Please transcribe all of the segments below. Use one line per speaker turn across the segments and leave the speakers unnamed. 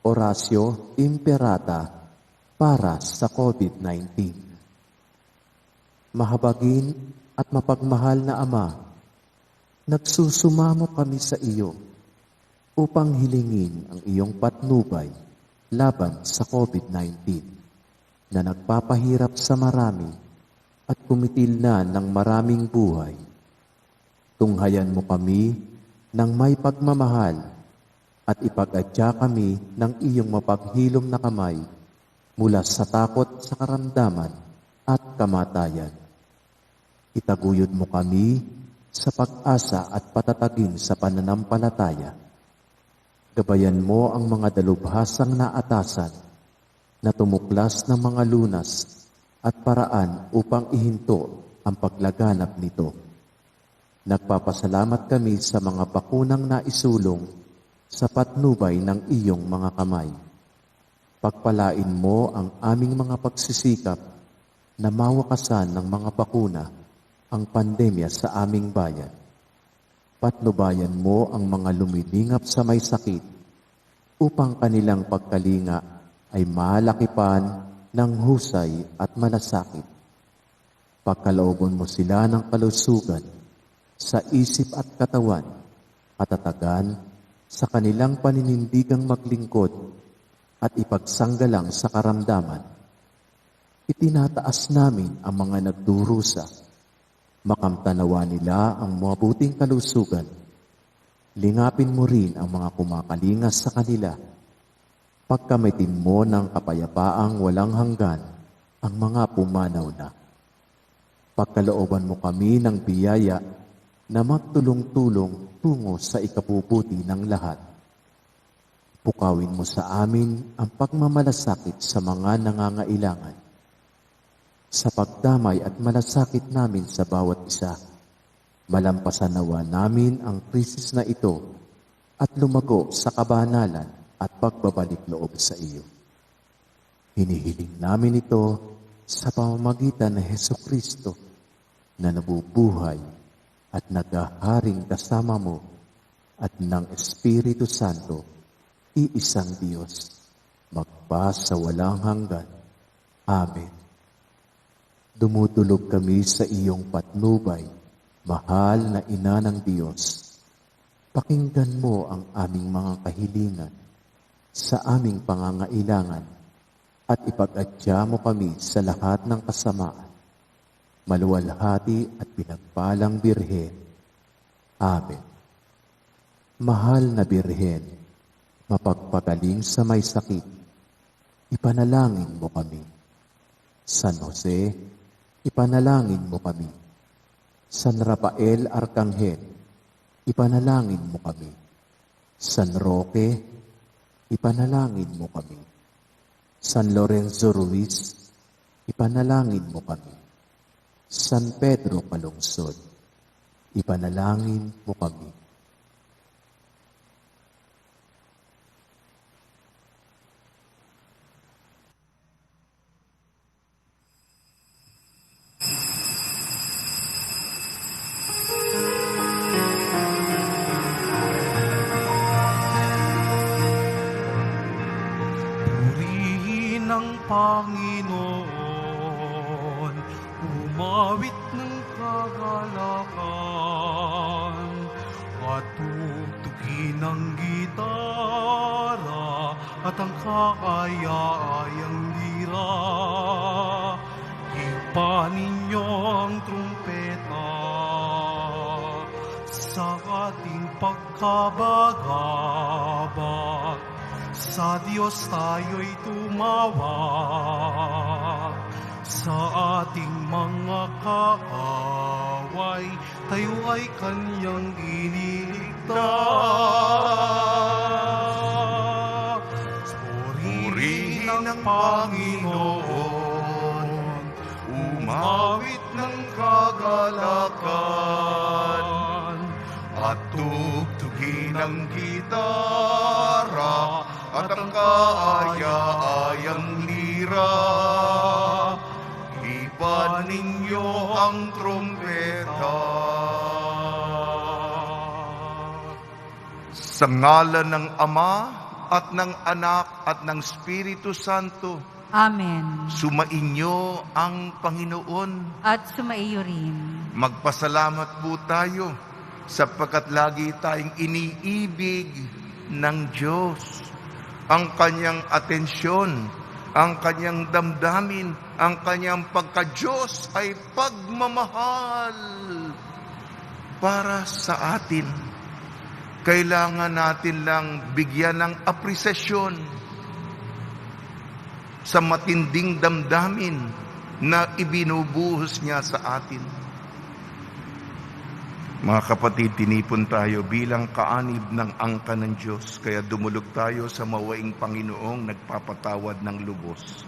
Oratio Imperata para sa COVID-19. Mahabagin at mapagmahal na Ama, nagsusumamo kami sa iyo upang hilingin ang iyong patnubay laban sa COVID-19 na nagpapahirap sa marami at kumitil na ng maraming buhay. Tunghayan mo kami ng may pagmamahal at ipag-adya kami ng iyong mapaghilom na kamay mula sa takot sa karamdaman at kamatayan. Itaguyod mo kami sa pag-asa at patatagin sa pananampalataya. Gabayan mo ang mga dalubhasang naatasan na tumuklas ng mga lunas at paraan upang ihinto ang paglaganap nito. Nagpapasalamat kami sa mga bakunang naisulong sa patnubay ng iyong mga kamay. Pagpalain mo ang aming mga pagsisikap na mawakasan ng mga bakuna ang pandemya sa aming bayan. Patnubayan mo ang mga lumilingap sa may sakit upang kanilang pagkalinga ay malakipan ng husay at malasakit. Pagkaloobon mo sila ng kalusugan sa isip at katawan, katatagan sa kanilang paninindigang maglingkod at ipagsanggalang sa karamdaman. Itinataas namin ang mga nagdurusa. Makamtanawa nila ang mabuting kalusugan. Lingapin mo rin ang mga kumakalingas sa kanila. Pagkamitin mo ng kapayapaang walang hanggan ang mga pumanaw na. Pagkalooban mo kami ng biyaya na magtulong-tulong tungo sa ikabubuti ng lahat. Pukawin mo sa amin ang pagmamalasakit sa mga nangangailangan. Sa pagdamay at malasakit namin sa bawat isa, malampasan nawa namin ang krisis na ito at lumago sa kabanalan at pagbabalik loob sa iyo. Hinihiling namin ito sa pamamagitan ng Hesukristo na nabubuhay at naghaharing kasama mo at ng Espiritu Santo, iisang Diyos, magpa sa walang hanggan. Amen. Dumudulog kami sa iyong patnubay, mahal na Ina ng Diyos. Pakinggan mo ang aming mga kahilingan sa aming pangangailangan at ipag-adya mo kami sa lahat ng kasamaan. Maluwalhati at pinagpalang Birhen. Amen. Mahal na Birhen, mapagpagaling sa may sakit, ipanalangin mo kami. San Jose, ipanalangin mo kami. San Rafael Arcangel, ipanalangin mo kami. San Roque, ipanalangin mo kami. San Lorenzo Ruiz, ipanalangin mo kami. San Pedro Calungsod, ipanalangin mo kami.
Purihin ang Panginoon, umawit ng kagalakan, at tugtugin ang gitara at ang kakaya-ayang lira. Ipa ninyo ang trumpeta sa ating pagkabagabag. Sa Diyos tayo'y tumawag. Sa ating mga kaaway, tayo ay Kanyang iniligtas. Purihin ang Panginoon, umawit ng kagalakan, at tugtugin ang gitara at ang kaaya-ayang lira. Ipan ninyo ang trumpeta. Sa ngalan ng Ama, at ng Anak, at ng Espiritu Santo.
Amen.
Sumainyo ang Panginoon.
At sumaiyo rin.
Magpasalamat po tayo sapagkat lagi tayong iniibig ng Diyos. Ang kanyang atensyon, ang kanyang damdamin, ang kanyang pagka-Diyos ay pagmamahal para sa atin. Kailangan natin lang bigyan ng apresiasyon sa matinding damdamin na ibinubuhos niya sa atin. Mga kapatid, tinipon tayo bilang kaanib ng angka ng Diyos, kaya dumulog tayo sa mawaing Panginoong nagpapatawad ng lubos.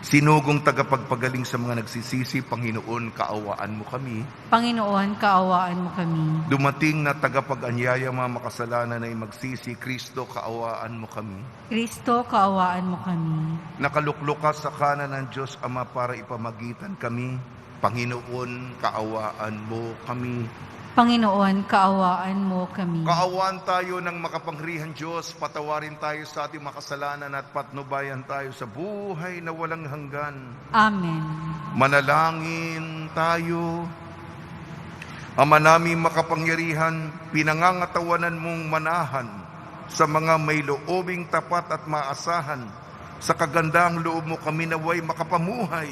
Sinugong tagapagpagaling sa mga nagsisisi, Panginoon, kaawaan mo kami.
Panginoon, kaawaan mo kami.
Dumating na tagapag-anyaya mga makasalanan ay magsisi, Kristo, kaawaan mo kami.
Kristo, kaawaan mo kami.
Nakaluklok ka sa kanan ng Diyos Ama para ipamagitan kami. Panginoon, kaawaan mo kami.
Panginoon, kaawaan mo kami.
Kaawaan tayo ng makapangyarihang Diyos, patawarin tayo sa ating makasalanan at patnubayan tayo sa buhay na walang hanggan.
Amen.
Manalangin tayo. Ama namin makapangyarihan, pinangangatawanan mong manahan sa mga may loobing tapat at maasahan. Sa kagandang loob mo kami naway makapamuhay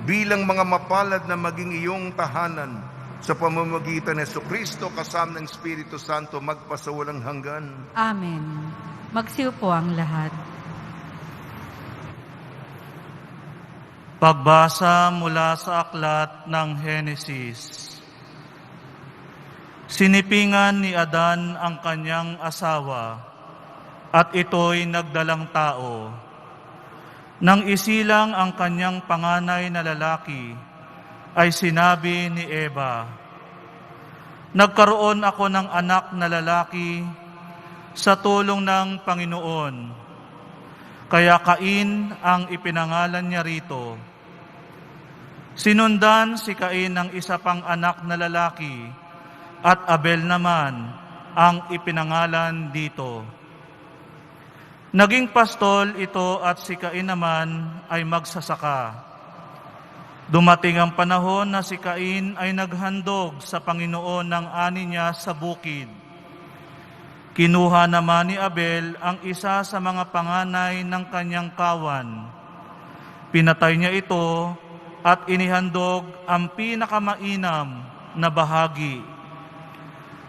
bilang mga mapalad na maging iyong tahanan. Sa pamamagitan ni Jesucristo kasama ng Espiritu Santo magpasawalang hanggan.
Amen. Magsiupo ang lahat.
Pagbasa mula sa aklat ng Henesis. Sinipingan ni Adan ang kanyang asawa, at ito'y nagdalang tao. Nang isilang ang kanyang panganay na lalaki, ay sinabi ni Eva, "Nagkaroon ako ng anak na lalaki sa tulong ng Panginoon." Kaya Cain ang ipinangalan niya rito. Sinundan si Cain ng isa pang anak na lalaki, at Abel naman ang ipinangalan dito. Naging pastol ito at si Cain naman ay magsasaka. Dumating ang panahon na si Cain ay naghandog sa Panginoon ng ani niya sa bukid. Kinuha naman ni Abel ang isa sa mga panganay ng kanyang kawan. Pinatay niya ito at inihandog ang pinakamainam na bahagi.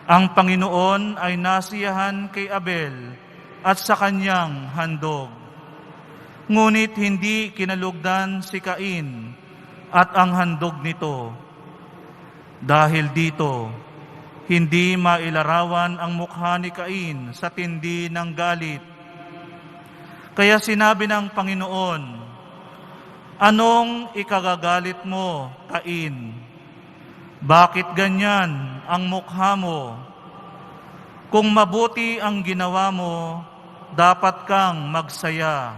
Ang Panginoon ay nasiyahan kay Abel at sa kanyang handog. Ngunit hindi kinalugdan si Cain at ang handog nito. Dahil dito, hindi mailarawan ang mukha ni Cain sa tindi ng galit. Kaya sinabi ng Panginoon, "Anong ikagagalit mo, Cain? Bakit ganyan ang mukha mo? Kung mabuti ang ginawa mo, dapat kang magsaya.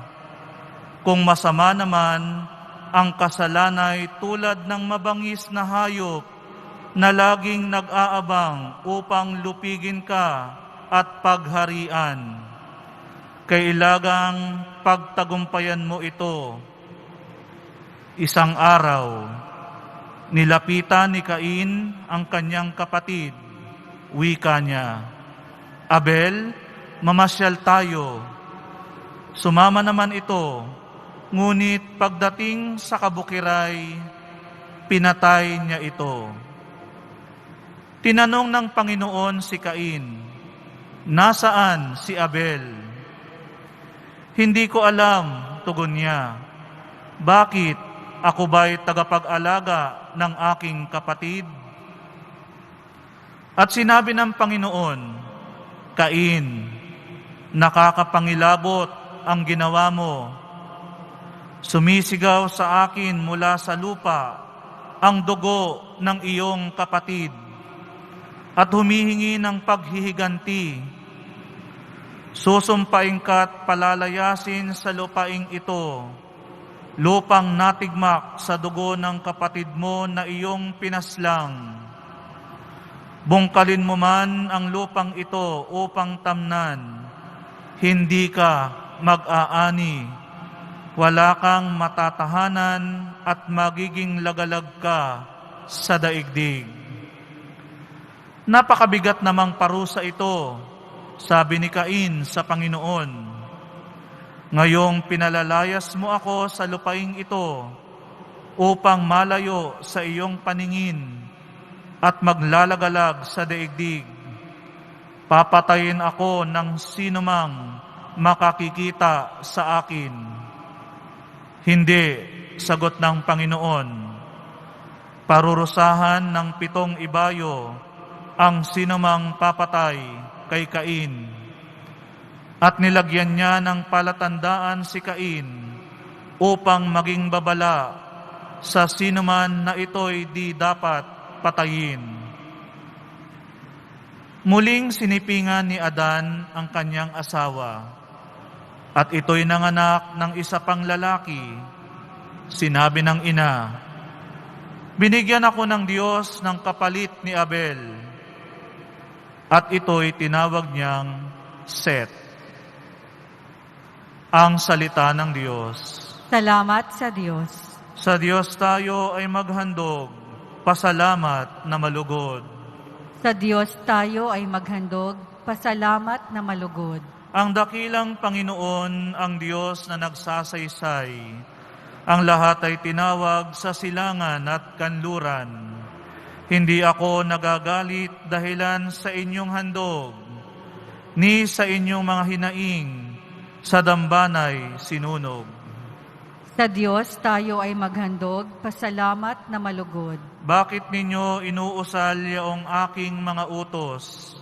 Kung masama naman, ang kasalanay tulad ng mabangis na hayop na laging nag-aabang upang lupigin ka at pagharian. Kailagang pagtagumpayan mo ito." Isang araw, nilapitan ni Cain ang kanyang kapatid. Wika niya, "Abel, mamasyal tayo." Sumama naman ito. Ngunit pagdating sa kabukiray, pinatay niya ito. Tinanong ng Panginoon si Cain, "Nasaan si Abel?" "Hindi ko alam," tugon niya. "Bakit? Ako ba'y tagapag-alaga ng aking kapatid?" At sinabi ng Panginoon, "Cain, nakakapangilabot ang ginawa mo. Sumisigaw sa akin mula sa lupa ang dugo ng iyong kapatid at humihingi ng paghihiganti. Susumpain ka't palalayasin sa lupaing ito, lupang natigmak sa dugo ng kapatid mo na iyong pinaslang. Bungkalin mo man ang lupang ito upang tamnan, hindi ka mag-aani, wala kang matatahanan at magiging lagalag ka sa daigdig. Napakabigat namang parusa ito, sabi ni Cain sa Panginoon. Ngayong pinalalayas mo ako sa lupaing ito upang malayo sa iyong paningin at maglalagalag sa daigdig. Papatayin ako ng sinumang makakikita sa akin. Hindi, sagot ng Panginoon. Parurusahan ng 7 ibayo ang sinumang papatay kay Cain. At nilagyan niya ng palatandaan si Cain upang maging babala sa sinuman na ito'y di dapat patayin. Muling sinipingan ni Adan ang kanyang asawa, at ito'y nanganak ng isa pang lalaki. Sinabi ng ina, "Binigyan ako ng Diyos ng kapalit ni Abel," at ito'y tinawag niyang Set. Ang salita ng Diyos.
Salamat sa Diyos.
Sa Diyos tayo ay maghandog, pasalamat na malugod.
Sa Diyos tayo ay maghandog, pasalamat na malugod.
Ang dakilang Panginoon, ang Diyos na nagsasaysay, ang lahat ay tinawag sa silangan at kanluran. Hindi ako nagagalit dahilan sa inyong handog, ni sa inyong mga hinaing, sa dambanay sinunog.
Sa Diyos tayo ay maghandog, pasalamat na malugod.
Bakit ninyo inuusal yaong aking mga utos?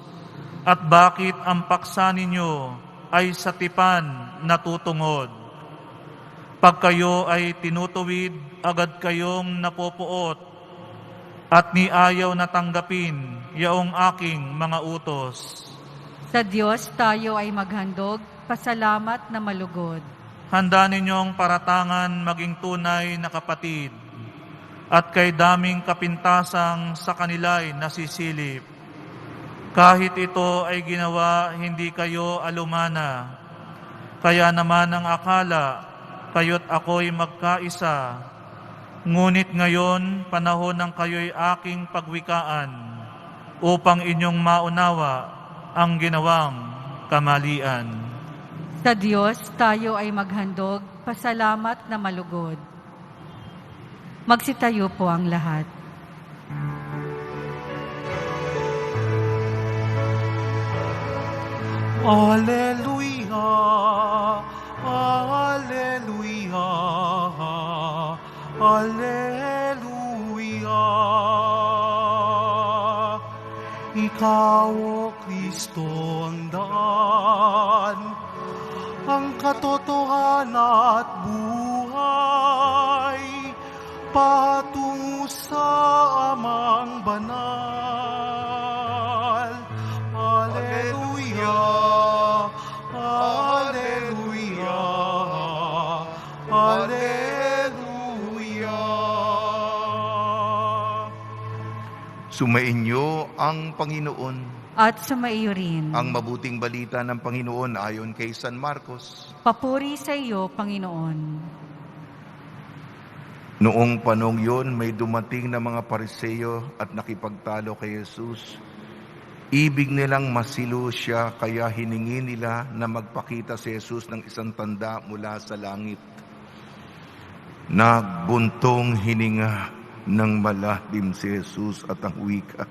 At bakit ang paksa ninyo ay sa tipan natutungod? Pag kayo ay tinutuwid, agad kayong napopuot, at ni ayaw na tanggapin yaong aking mga utos.
Sa Diyos tayo ay maghandog, pasalamat na malugod.
Handa ninyong paratangan maging tunay na kapatid, at kay daming kapintasang sa kanila'y nasisilip. Kahit ito ay ginawa, hindi kayo alumana. Kaya naman ang akala, kayo't ako'y magkaisa. Ngunit ngayon, panahon ng kayo'y aking pagwikaan, upang inyong maunawa ang ginawang kamalian.
Sa Diyos tayo ay maghandog, pasalamat na malugod. Magsitayo po ang lahat.
Alleluia, Alleluia, Alleluia. Ikaw, O Kristo, ang daan, ang katotohanan at buhay, patungo sa Amang banal. Alleluia, Alleluia, Alleluia.
Sumainyo ang Panginoon.
At sumaiyo rin.
Ang mabuting balita ng Panginoon ayon kay San Marcos.
Papuri sa iyo, Panginoon.
Noong panong yon, may dumating na mga Pariseo at nakipagtalo kay Jesus. Ibig nilang masilo siya, kaya hiningi nila na magpakita si Jesus ng isang tanda mula sa langit. Nagbuntong hininga ng malalim si Jesus at ang wika,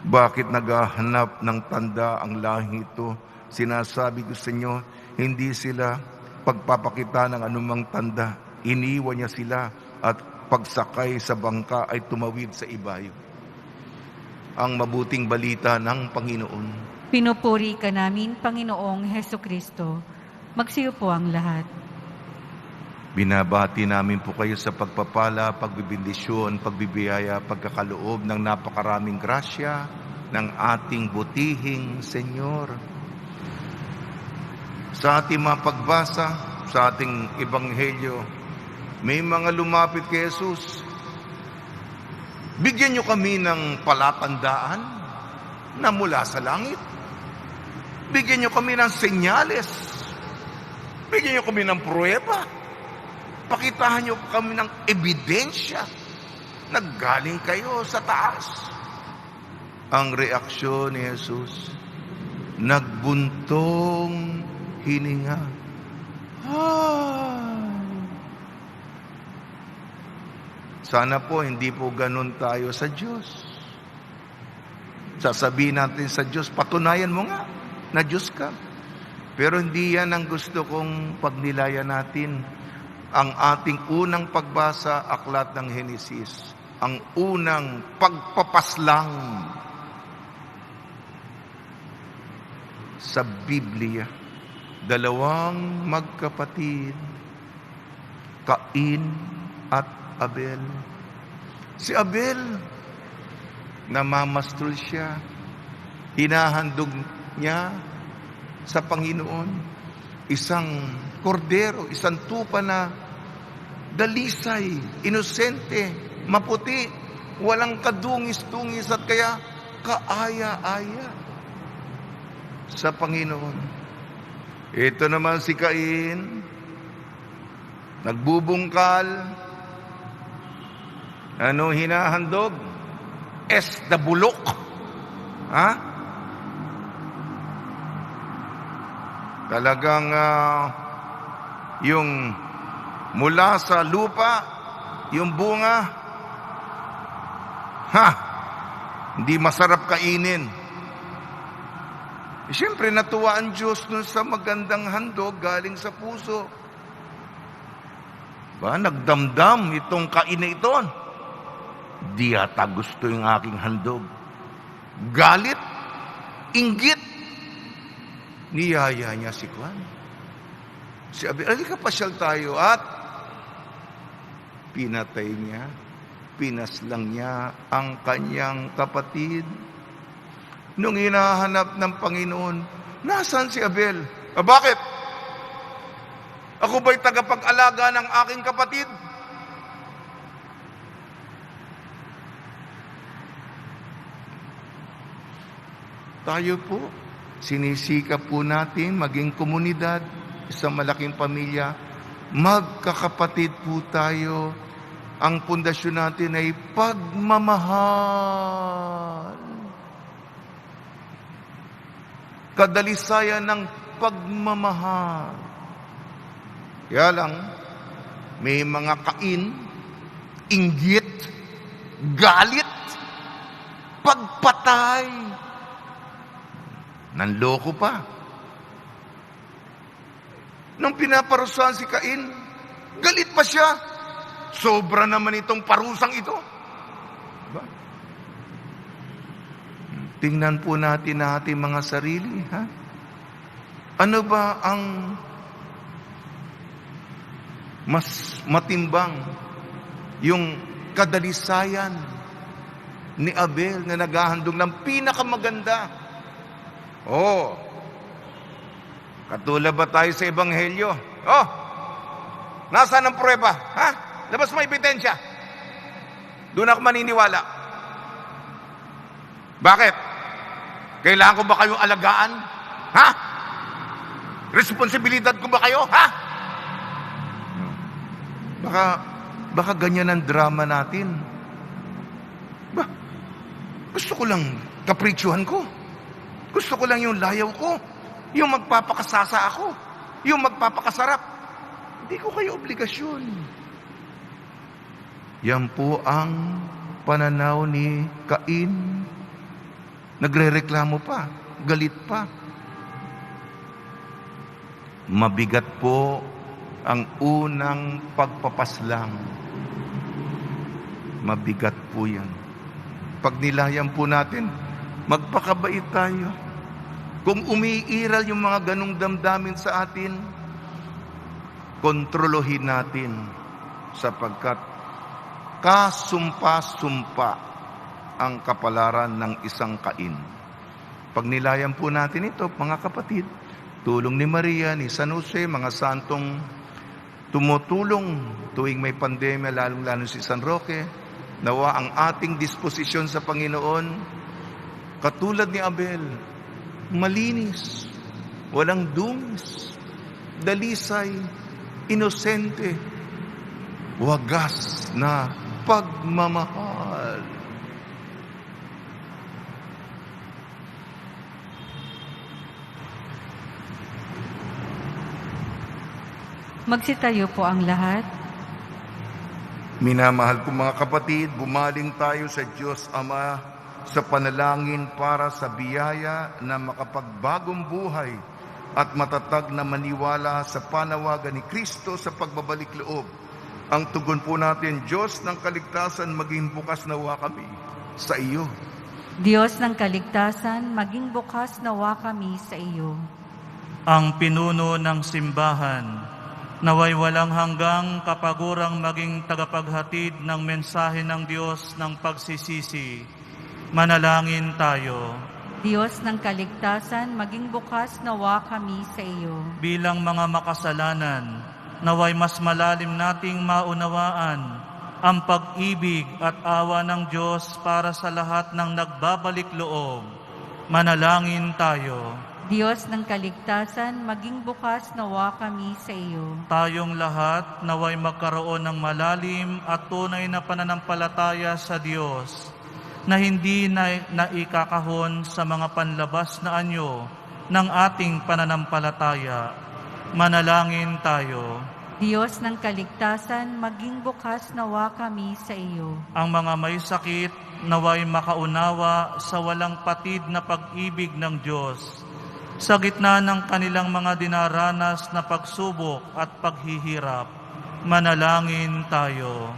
"Bakit naghahanap ng tanda ang lahing ito? Sinasabi ko sa inyo, hindi sila pagpapakita ng anumang tanda. Iniwan niya sila at pagsakay sa bangka ay tumawid sa ibayo." Ang mabuting balita ng Panginoon.
Pinupuri ka namin, Panginoong Heso Kristo. Magsiyo po ang lahat.
Binabati namin po kayo sa pagpapala, pagbibindisyon, pagbibiyaya, pagkakaloob ng napakaraming grasya ng ating butihing Senyor. Sa ating mga pagbasa, sa ating ebanghelyo, may mga lumapit kay Jesus. Bigyan niyo kami ng palatandaan na mula sa langit. Bigyan niyo kami ng senyales. Bigyan niyo kami ng pruweba. Pakitahan niyo kami ng ebidensya na galing kayo sa taas. Ang reaksyon ni Jesus, nagbuntong hininga. Sana po hindi po ganun tayo sa Diyos. Sasabihin natin sa Diyos, patunayan mo nga na Diyos ka. Pero hindi yan ang gusto kong pagnilayan natin. Ang ating unang pagbasa, aklat ng Henesis. Ang unang pagpapaslang sa Biblia. Dalawang magkapatid, Cain at Abel. Si Abel, namamastol siya. Hinahandog niya sa Panginoon isang kordero, isang tupa na dalisay, inosente, maputi, walang kadungis-dungis at kaya kaaya-aya sa Panginoon. Ito naman si Cain, nagbubungkal. Ano hinahandog? The bulok. Ha? Talagang yung mula sa lupa, yung bunga, hindi masarap kainin. Siyempre, natuwa ang Diyos nun sa magandang handog galing sa puso. Nagdamdam itong Cain na ito. Di ata gusto yung aking handog. Galit, inggit, niyaya niya si Juan. Si Abel, alika pasyal tayo at pinatay niya, pinaslang niya ang kanyang kapatid. Nung hinahanap ng Panginoon, nasaan si Abel? Bakit? Ako ba'y tagapag-alaga ng aking kapatid? Tayo po, sinisikap po natin maging komunidad, isang malaking pamilya, magkakapatid po tayo. Ang pundasyon natin ay pagmamahal. Kadalisayan ng pagmamahal. Kaya lang, may mga Cain, inggit, galit, pagpatay. Nanloko pa. Nung pinaparusahan si Cain, galit pa siya. Sobra naman itong parusang ito. Diba? Tingnan po natin na ating mga sarili. Ha? Ano ba ang mas matimbang? Yung kadalisayan ni Abel na naghahandog ng pinakamaganda. Katulad ba tayo sa Ebanghelyo? Nasaan ang pruweba? Ha? Labas mo ebidensya. Doon ako maniniwala. Bakit? Kailangan ko ba kayong alagaan? Ha? Responsibilidad ko ba kayo? Ha? Baka ganyan ang drama natin. Gusto ko lang kapritsyohan ko. Gusto ko lang yung layaw ko. Yung magpapakasasa ako. Yung magpapakasarap. Hindi ko kayo obligasyon. Yan po ang pananaw ni Cain. Nagrereklamo pa. Galit pa. Mabigat po ang unang pagpapaslang. Mabigat po yan. Pag nilayan po natin, magpakabait tayo. Kung umiiral yung mga ganong damdamin sa atin, kontrolohin natin sapagkat kasumpa-sumpa ang kapalaran ng isang Cain. Pag nilayan po natin ito, mga kapatid, tulong ni Maria, ni San Jose, mga santong tumutulong tuwing may pandemya, lalong-lalo si San Roque, nawa ang ating disposisyon sa Panginoon, katulad ni Abel, malinis, walang dungis, dalisay, inosente, wagas na pagmamahal.
Magsitayo po ang lahat.
Minamahal kong mga kapatid, bumaling tayo sa Diyos Ama sa panalangin para sa biyaya na makapagbagong buhay at matatag na maniwala sa panawagan ni Kristo sa pagbabalik loob. Ang tugon po natin, Diyos ng kaligtasan, maging bukas nawa kami sa iyo.
Diyos ng kaligtasan, maging bukas nawa kami sa iyo.
Ang pinuno ng simbahan, naway walang hanggang kapagurang maging tagapaghatid ng mensahe ng Diyos ng pagsisisi. Manalangin tayo.
Diyos ng kaligtasan, maging bukas nawa kami sa iyo.
Bilang mga makasalanan, naway mas malalim nating maunawaan ang pag-ibig at awa ng Diyos para sa lahat ng nagbabalik loob. Manalangin tayo.
Diyos ng kaligtasan, maging bukas nawa kami sa iyo.
Tayong lahat naway magkaroon ng malalim at tunay na pananampalataya sa Diyos na hindi naikakahon sa mga panlabas na anyo ng ating pananampalataya. Manalangin tayo.
Diyos ng kaligtasan, maging bukas nawa kami sa iyo.
Ang mga may sakit naway makaunawa sa walang patid na pag-ibig ng Diyos sa gitna ng kanilang mga dinaranas na pagsubok at paghihirap. Manalangin tayo.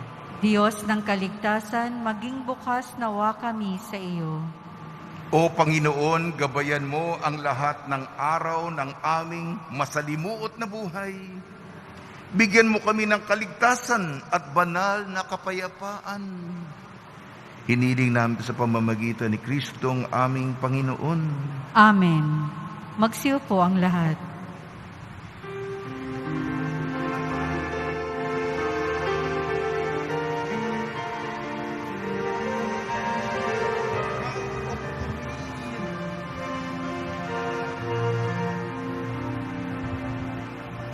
Diyos ng kaligtasan, maging bukas nawa kami sa iyo.
O Panginoon, gabayan mo ang lahat ng araw ng aming masalimuot na buhay. Bigyan mo kami ng kaligtasan at banal na kapayapaan. Hiniling namin sa pamamagitan ni Kristong aming Panginoon.
Amen. Magsiyo po ang lahat.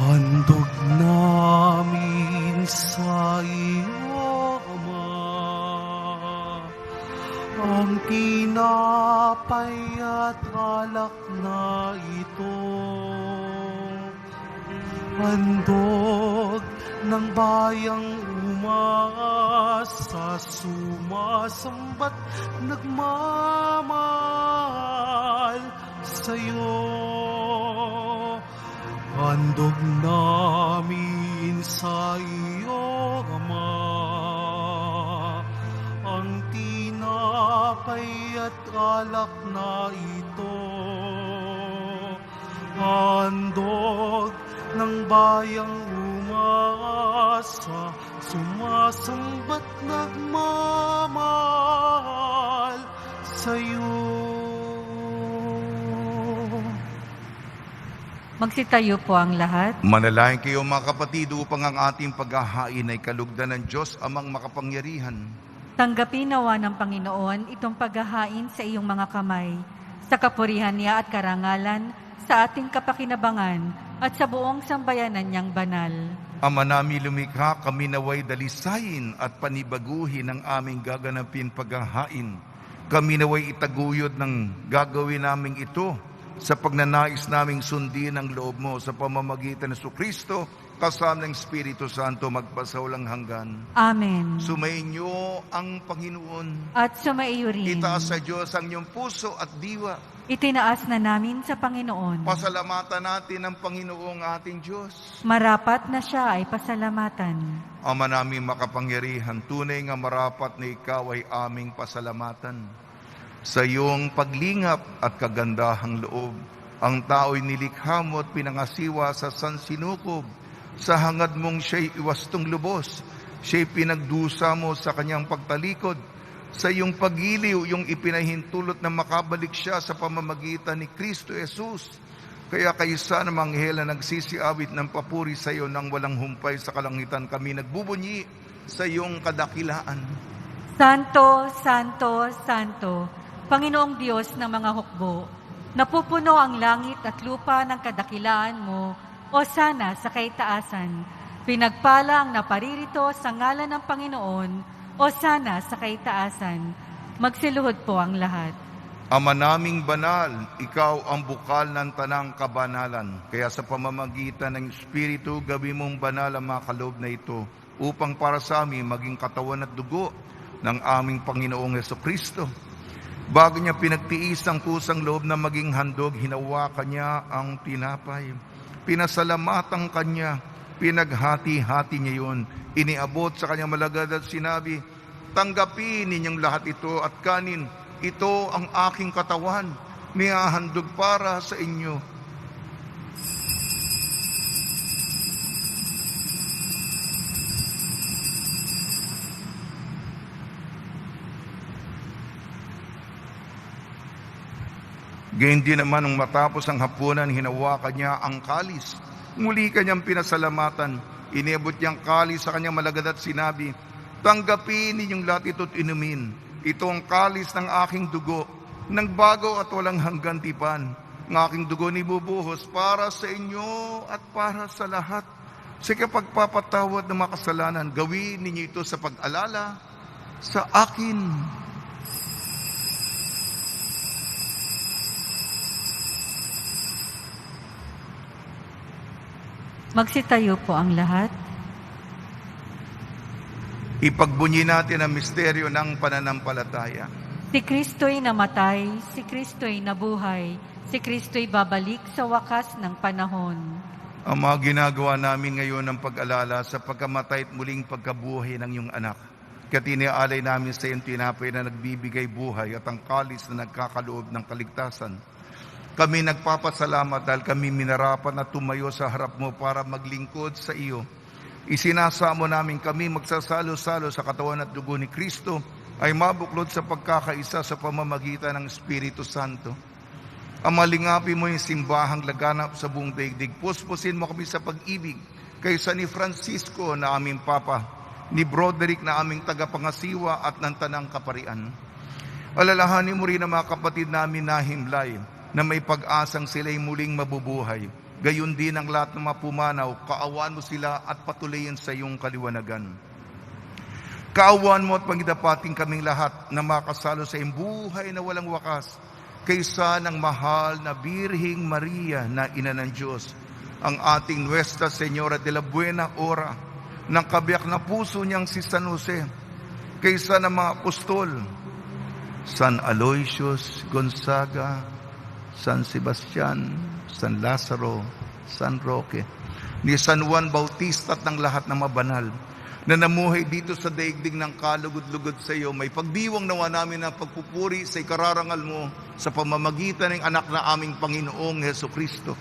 Handog namin sa iyo, Ama, ang tinapay at alak na ito. Handog ng bayang umasa, sumasambat, nagmamahal sa iyo. Handog namin sa iyo, Ama, ang tinapay at alak na ito. Handog ng bayang umasa, sumasambat, nagmamahal sa iyo.
Magsitayo po ang lahat.
Manalangin kayo mga kapatid upang ang ating paghahain ay kalugdan ng Diyos amang makapangyarihan.
Tanggapin nawa ng Panginoon itong paghahain sa iyong mga kamay, sa kapurihan niya at karangalan, sa ating kapakinabangan, at sa buong sambayanan niyang banal.
Ama namin lumikha, kami naway dalisayin at panibaguhin ang aming gaganapin paghahain. Kami naway itaguyod ng gagawin naming ito sa pagnanais naming sundin ang loob mo sa pamamagitan ng Kristo, kasama ng Espiritu Santo, magpasawalang hanggan.
Amen.
Sumainyo ang Panginoon.
At sumaiyo rin.
Itaas sa Diyos ang iyong puso at diwa.
Itinaas na namin sa Panginoon.
Pasalamatan natin ang Panginoong ating Diyos.
Marapat na siya ay pasalamatan.
Ama naming makapangyarihan, tunay nga marapat na ikaw ay aming pasalamatan. Sa iyong paglingap at kagandahang loob, ang tao'y nilikha mo at pinangasiwa sa sansinukob. Sa hangad mong siya'y iwastong lubos, siya'y pinagdusa mo sa kanyang pagtalikod. Sa iyong pagiliw, yung ipinahintulot na makabalik siya sa pamamagitan ni Kristo Jesus. Kaya kaysa ng mga anghel na nagsisiawit ng papuri sa iyo nang walang humpay sa kalangitan, kami nagbubunyi sa iyong kadakilaan.
Santo, Santo, Santo, Panginoong Diyos ng mga hukbo, Napupuno ang langit at lupa ng kadakilaan mo, o sana sa kaitaasan. Pinagpala ang naparirito sa ngalan ng Panginoon, o sana sa kaitaasan. Magsiluhod po ang lahat.
Ama naming banal, ikaw ang bukal ng tanang kabanalan. Kaya sa pamamagitan ng Espiritu, gawin mong banal ang mga kaloob na ito upang para sa amin maging katawan at dugo ng aming Panginoong Hesukristo. Bago niya pinagtiis ang kusang loob na maging handog, hinawakan niya ang tinapay. Pinasalamatan kanya, pinaghati-hati niya yun. Iniabot sa kanyang malagad at sinabi, tanggapin ninyong lahat ito at kanin. Ito ang aking katawan, nihahandog para sa inyo. Gayun din naman nung matapos ang hapunan, hinawakan niya ang kalis. Muli kanyang pinasalamatan. Iniabot niyang kalis sa kanyang malagad at sinabi, tanggapin ninyong lahat ito't inumin. Ito ang kalis ng aking dugo, ng bago at walang hanggan tipan. Ng aking dugo ni bubuhos para sa inyo at para sa lahat. Sa kapagpapatawad ng mga kasalanan, gawin ninyo ito sa pag-alala sa akin.
Magsitayo po ang lahat.
Ipagbunyi natin ang misteryo ng pananampalataya.
Si Kristo'y namatay, si Kristo'y nabuhay, si Kristo'y babalik sa wakas ng panahon.
Ang mga ginagawa namin ngayon ng pag-alala sa pagkamatay at muling pagkabuhay ng iyong anak. Kaya tiniaalay namin sa iyong tinapay na nagbibigay buhay at ang kalis na nagkakaloob ng kaligtasan. Kami nagpapasalamat dahil kami minarapan at tumayo sa harap mo para maglingkod sa iyo. Isinasamo namin kami magsasalo-salo sa katawan at dugo ni Kristo ay mabuklod sa pagkakaisa sa pamamagitan ng Espiritu Santo. Amalingapin mo yung simbahang laganap sa buong daigdig. Puspusin mo kami sa pag-ibig kaysa ni Francisco na aming Papa, ni Broderick na aming tagapangasiwa at ng Tanang Kaparian. Alalahanin mo rin ang mga kapatid namin na himlay na may pag-asang sila'y muling mabubuhay. Gayon din ang lahat ng mga pumanaw, kaawaan mo sila at patuloyin sa iyong kaliwanagan. Kaawaan mo at pangidapating kaming lahat na makasalo sa iyong buhay na walang wakas, kaysa ng mahal na Birhing Maria na Ina ng Diyos, ang ating Nuestra Señora de la Buena Hora, ng kabiyak na puso niyang si San Jose, kaysa ng mga apostol, San Aloysius Gonzaga, San Sebastian, San Lazaro, San Roque, ni San Juan Bautista at ng lahat ng mabanal na namuhay dito sa daigdig ng kalugod-lugod sa iyo. May pagdiwang nawa namin ng pagpupuri sa ikararangal mo sa pamamagitan ng anak na aming Panginoong Hesukristo.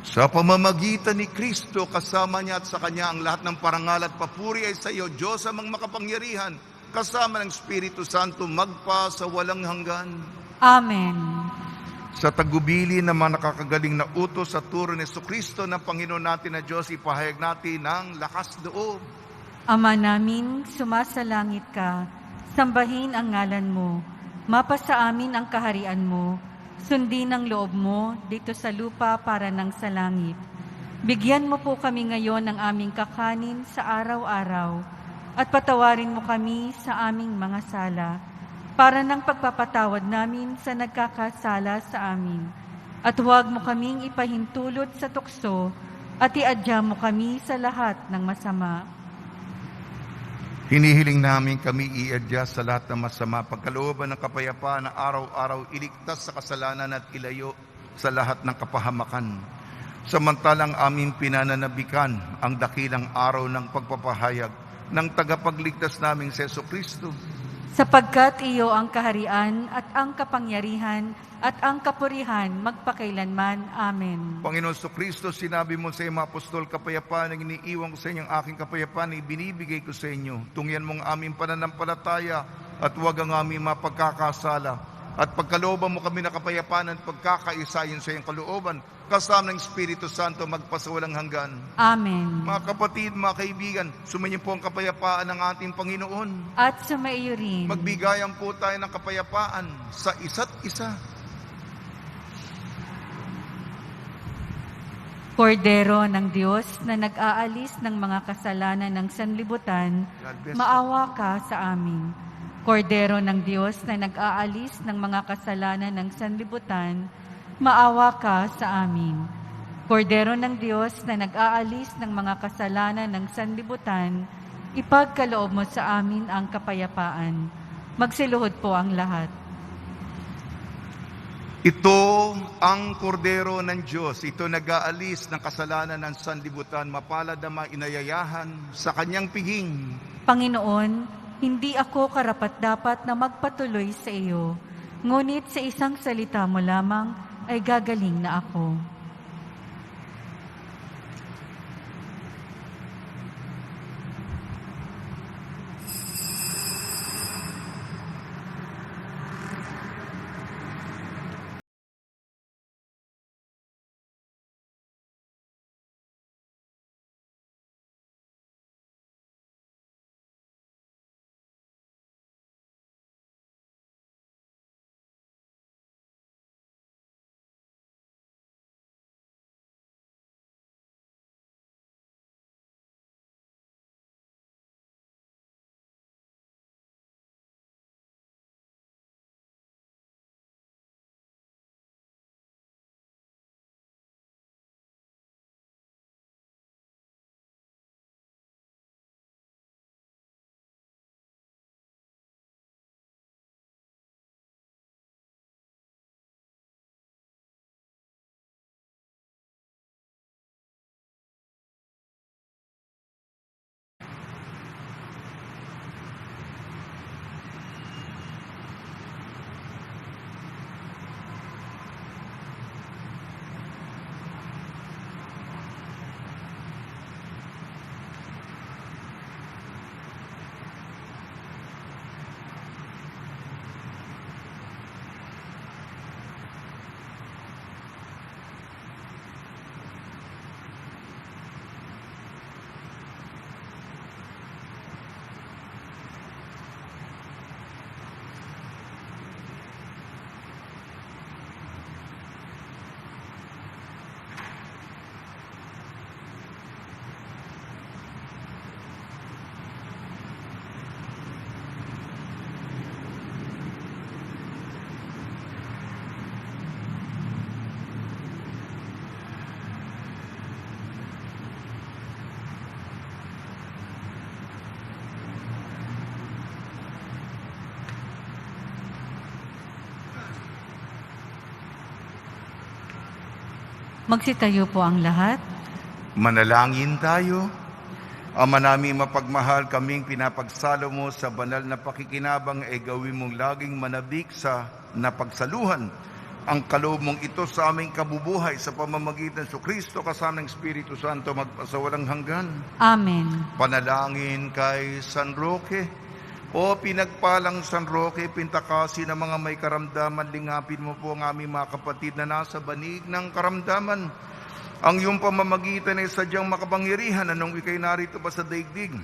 Sa pamamagitan ni Kristo, kasama niya at sa Kanya ang lahat ng parangal at papuri ay sa iyo, Diyos amang makapangyarihan, kasama ng Espiritu Santo, magpa sa walang hanggan.
Amen.
Sa tagubili ng mga nakakagaling na utos sa turo ni Jesucristo ng Panginoon natin na Diyos, ipahayag natin ng lakas loob.
Ama namin, sumasalangit ka, sambahin ang ngalan mo, mapasa amin ang kaharian mo, sundin ang loob mo dito sa lupa para ng sa langit. Bigyan mo po kami ngayon ng aming kakanin sa araw-araw, at patawarin mo kami sa aming mga sala, para ng pagpapatawad namin sa nagkakasala sa amin. At huwag mo kaming ipahintulot sa tukso, at iadya mo kami sa lahat ng masama.
Hinihiling namin kami iadya sa lahat ng masama, pagkalooban ng kapayapaan na araw-araw iligtas sa kasalanan at ilayo sa lahat ng kapahamakan. Samantalang aming pinananabikan ang dakilang araw ng pagpapahayag ng tagapagligtas naming si Jesucristo.
Sapagkat iyo ang kaharian at ang kapangyarihan at ang kapurihan magpakailanman. Amen.
Panginoon Jesucristo, sinabi mo sa iyong mga apostol, kapayapaan ang iniiwan ko sa inyo, ang aking kapayapaan ay binibigay ko sa inyo. Tungyan mong aming pananampalataya at huwag ang aming mapagkakasala. At pagkalooban mo kami na kapayapaan at pagkakaisayin sa iyong kalooban, kasama ng Espiritu Santo magpasawalang hanggan.
Amen.
Mga kapatid, mga kaibigan, sumayin po ang kapayapaan ng ating Panginoon.
At sumaiyo rin.
Magbigayan po tayo ng kapayapaan sa isa't isa.
Kordero ng Diyos na nag-aalis ng mga kasalanan ng sanlibutan,
God bless you.
maawa ka sa amin. Kordero ng Diyos na nag-aalis ng mga kasalanan ng sanlibutan, maawa ka sa amin. Kordero ng Diyos na nag-aalis ng mga kasalanan ng sanlibutan, ipagkaloob mo sa amin ang kapayapaan. Magsiluhod po ang lahat.
Ito ang kordero ng Diyos. Ito nag-aalis ng kasalanan ng sanlibutan. Mapalad na mainayayahan sa kanyang piging.
Panginoon, hindi ako karapat-dapat na magpatuloy sa iyo, ngunit sa isang salita mo lamang ay gagaling na ako. Magsitayo po ang lahat.
Manalangin tayo. Ama namin mapagmahal, kaming pinapagsalo mo sa banal na pakikinabang ay gawin mong laging manabik sa napagsaluhan. Ang kaloob mong ito sa aming kabubuhay sa pamamagitan sa Kristo kasama ng Espiritu Santo magpasawalang hanggan.
Amen.
Panalangin kay San Roque. O pinagpalang San Roque, pintakasi ng mga may karamdaman, lingapin mo po ang aming mga kapatid na nasa banig ng karamdaman. Ang iyong pamamagitan ay sadyang makapangyarihan anong ikay narito pa sa daigdig.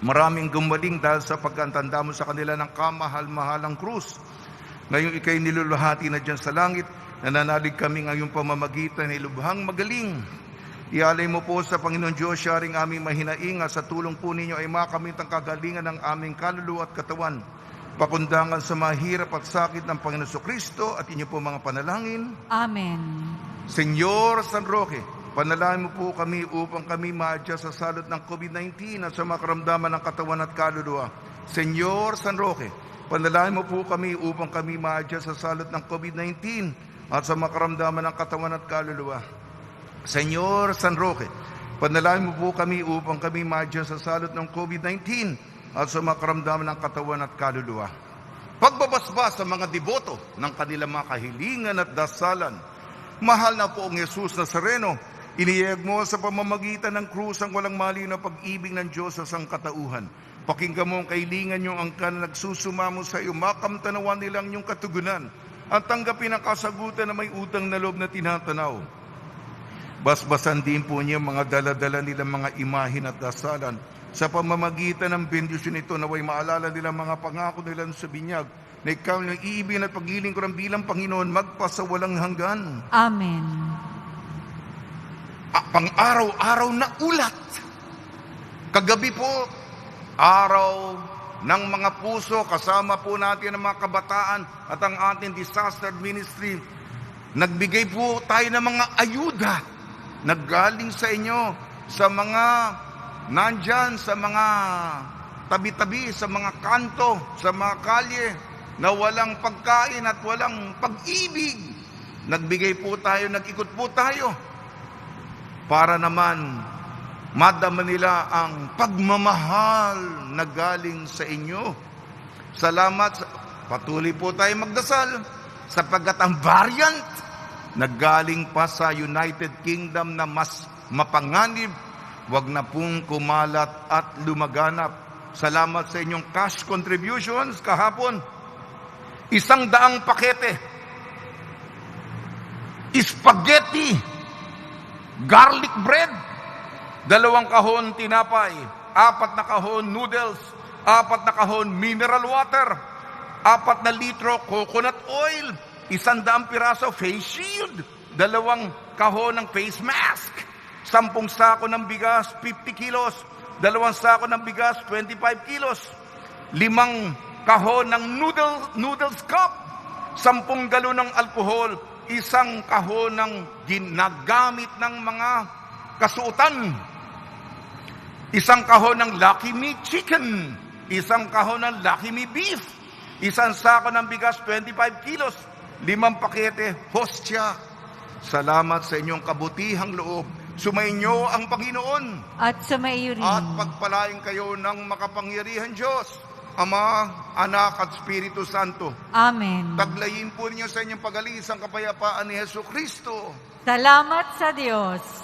Maraming gumaling dahil sa pagkantanda mo sa kanila ng kamahal-mahalang krus. Ngayong ikay niluluhati na dyan sa langit, nananalig kami ng iyong pamamagitan ay lubhang magaling. Ialay mo po sa Panginoon Diyos, siya ring aming mahinainga, sa tulong po ninyo ay makamit ang kagalingan ng aming kaluluwa at katawan. Pakundangan sa mahirap at sakit ng Panginoon Kristo at inyo po mga panalangin.
Amen.
Senyor San Roque, panalangin mo po kami upang kami maadya sa salot ng COVID-19 at sa mga karamdaman ng katawan at kaluluwa. Senyor San Roque, panalangin mo po kami upang kami maadya sa salot ng COVID-19 at sa mga karamdaman ng katawan at kaluluwa. Senyor San Roque, panalangin mo po kami upang kami maadya sa salot ng COVID-19 at sa mga karamdaman ng katawan at kaluluwa. Pagbabasbas sa mga deboto ng kanilang mga kahilingan at dasalan, mahal na poong Jesus Nazareno, iniyeg mo sa pamamagitan ng krus ang walang maliw na pag-ibig ng Diyos sa sangkatauhan. Pakinggan mo ang kahilingan niyong angkan na nagsusumamo sa iyo, makamtanawan nilang iyong katugunan at tanggapin ang kasagutan na may utang na loob na tinatanaw. Basbasan din po niya mga daladala nilang mga imahin at dasalan. Sa pamamagitan ng bendisyon nito, naway maalala nila mga pangako nila sa binyag, na ikaw ng iibigin at pagiling ko ng bilang Panginoon, magpasawalang hanggan.
Amen.
Pang-araw-araw na ulat. Kagabi po, araw ng mga puso, kasama po natin ang mga kabataan at ang ating disaster ministry. Nagbigay po tayo ng mga ayuda naggaling sa inyo, sa mga nandyan, sa mga tabi-tabi, sa mga kanto, sa mga kalye, na walang pagkain at walang pag-ibig. Nagbigay po tayo, nag-ikot po tayo, para naman madama nila ang pagmamahal na galing sa inyo. Salamat. Patuloy po tayo magdasal, sapagkat ang variant naggaling pa sa United Kingdom na mas mapanganib, wag na pong kumalat at lumaganap. Salamat sa inyong cash contributions kahapon. 100 pakete spaghetti, garlic bread, 2 kahon tinapay, 4 na kahon noodles, 4 na kahon mineral water, 4 na litro coconut oil, 100 piraso face shield, 2 kahon ng face mask, 10 sako ng bigas, 50 kilos, 2 sako ng bigas, 25 kilos, 5 kahon ng noodles cup, 10 galon ng alkohol, 1 kahon ng ginagamit ng mga kasuotan, 1 kahon ng Lucky Me chicken, 1 kahon ng Lucky Me beef, 1 sako ng bigas, 25 kilos, 5 pakete hostya. Salamat sa inyong kabutihang loob. Sumainyo ang Panginoon.
At sumaiyo rin.
At pagpalain kayo ng makapangyarihan Diyos, Ama, Anak at Espiritu Santo.
Amen.
Taglayin po ninyo sa inyong pag-alis ang kapayapaan ni Jesu Kristo.
Salamat sa Diyos.